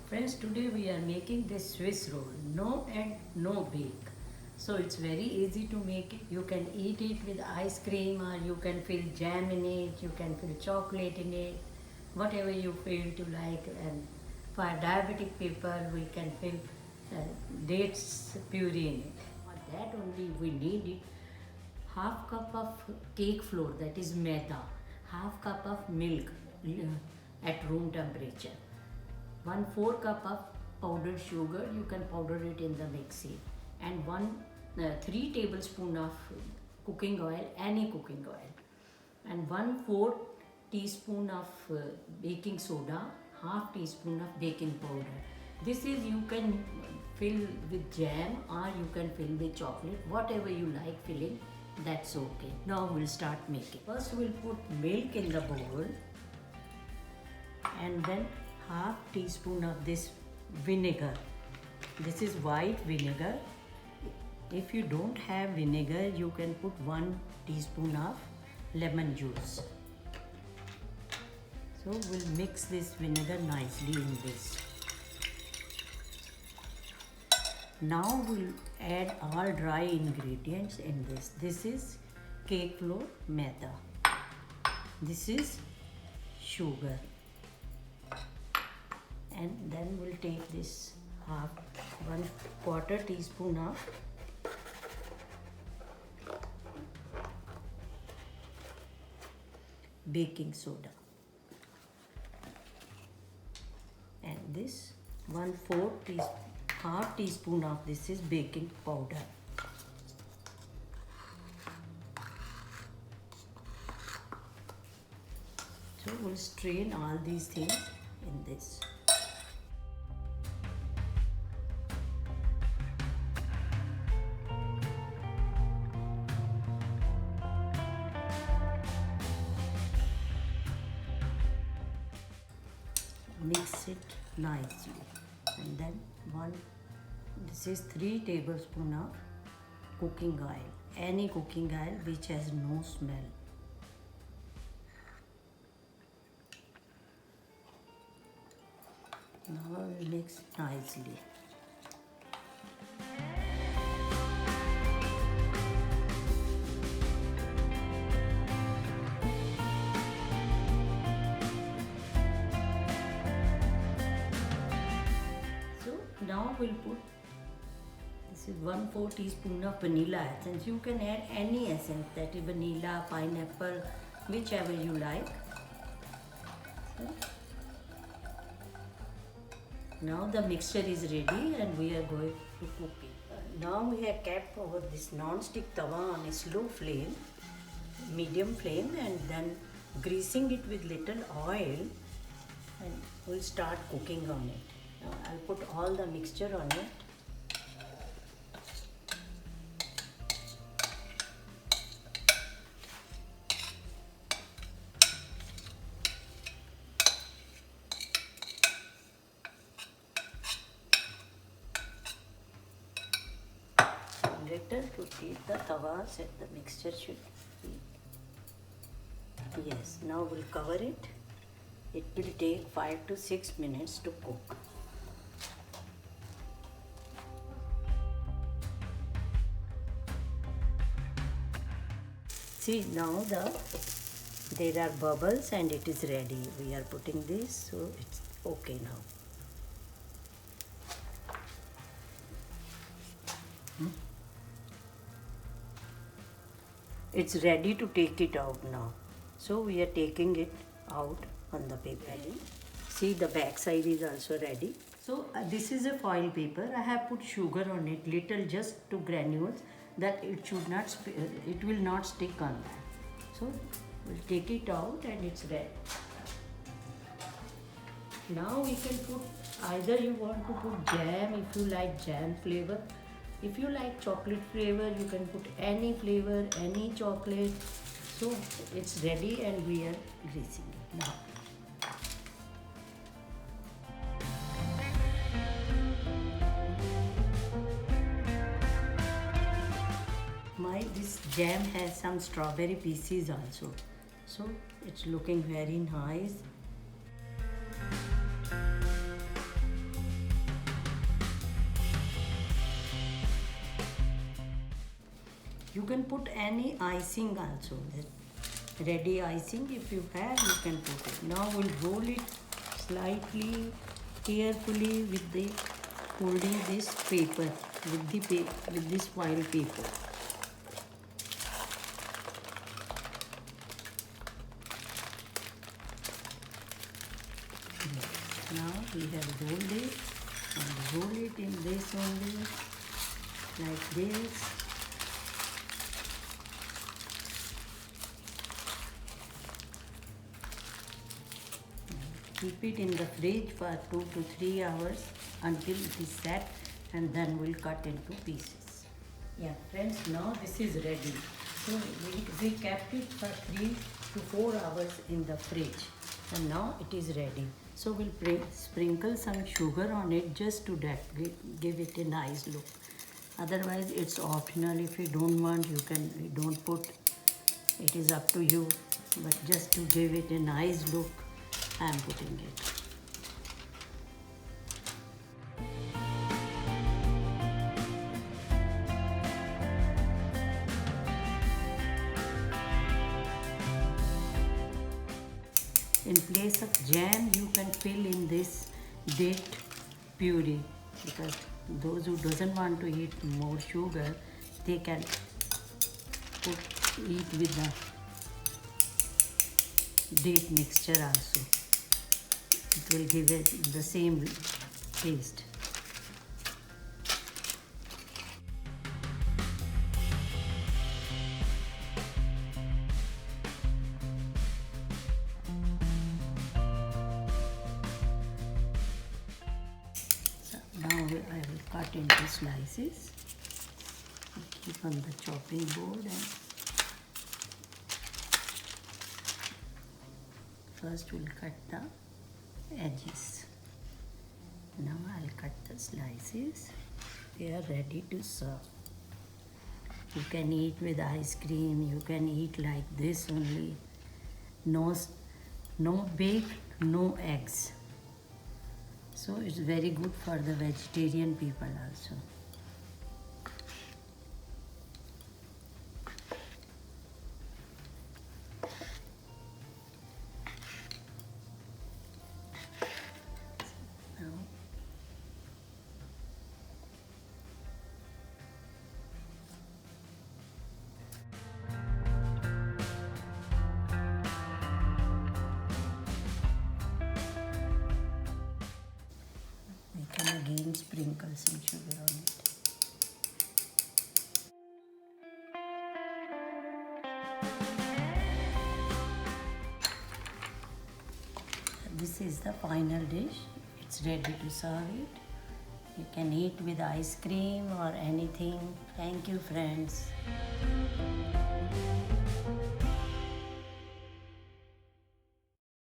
Friends, today we are making this Swiss roll, no egg, no bake. So it's very easy to make it. You can eat it with ice cream or you can fill jam in it, you can fill chocolate in it, whatever you feel to like. And for diabetic people, we can fill dates puree in it. For that only we need it. Half cup of cake flour, that is maida, half cup of milk at room temperature, 1/4 cup of powdered sugar, you can powder it in the mixie, and 3 tablespoon of cooking oil, any cooking oil, and 1/4 teaspoon of baking soda, half teaspoon of baking powder. This is, you can fill with jam or you can fill with chocolate, whatever you like filling, that's okay. Now we'll start making. First we'll put milk in the bowl and then half teaspoon of this vinegar. This is white vinegar. If you don't have vinegar, you can put 1 teaspoon of lemon juice. So we'll mix this vinegar nicely in this. Now we'll add all dry ingredients in this. This is cake flour, maida. This is sugar. And then we'll take this 1/4 teaspoon of baking soda, and this 1/4 teaspoon of this is baking powder. So we'll strain all these things in this. Mix it nicely, and then this is 3 tablespoon of cooking oil, any cooking oil which has no smell. Now we'll mix nicely. Now we'll put, this is 1/4 teaspoon of vanilla essence. You can add any essence, that is vanilla, pineapple, whichever you like. So, now the mixture is ready and we are going to cook it. Now we have kept over this non-stick tawa on a slow flame, medium flame, and then greasing it with little oil, and we'll start cooking on it. Now I'll put all the mixture on it. Little to heat the tawa, so the mixture should heat. Yes, now we'll cover it. It will take 5 to 6 minutes to cook. See, now there are bubbles and it is ready. We are putting this, so it's okay now. It's ready to take it out now. So we are taking it out on the paper. See, the back side is also ready. So this is a foil paper. I have put sugar on it, little, just to granules, that it will not stick on that. So we'll take it out and it's ready. Now we can put, either you want to put jam if you like jam flavor. If you like chocolate flavor, you can put any flavor, any chocolate. So it's ready and we are greasing it now. This jam has some strawberry pieces also, so it's looking very nice. You can put any icing also. Ready icing, if you have, you can put it. Now we'll roll it slightly, carefully with the holding this paper, with this foil paper. Now we have rolled it, and roll it in this only, like this. Keep it in the fridge for 2 to 3 hours until it is set, and then we'll cut into pieces. Yeah, friends, now this is ready. So we kept it for 3 to 4 hours in the fridge, and now it is ready. So we'll sprinkle some sugar on it just to give it a nice look. Otherwise, it's optional. If you don't want, you don't put. It is up to you. But just to give it a nice look, I am putting it. In place of jam, you can fill in this date puree, because those who doesn't want to eat more sugar, they can eat with the date mixture also. It will give it the same taste. So now I will cut into slices. Keep on the chopping board, and first we'll cut the edges. Now I'll cut the slices. They are ready to serve. You can eat with ice cream. You can eat like this only. No bake, no eggs. So it's very good for the vegetarian people also. We can again sprinkle some sugar on it. This is the final dish. It's ready to serve it. You can eat with ice cream or anything. Thank you, friends.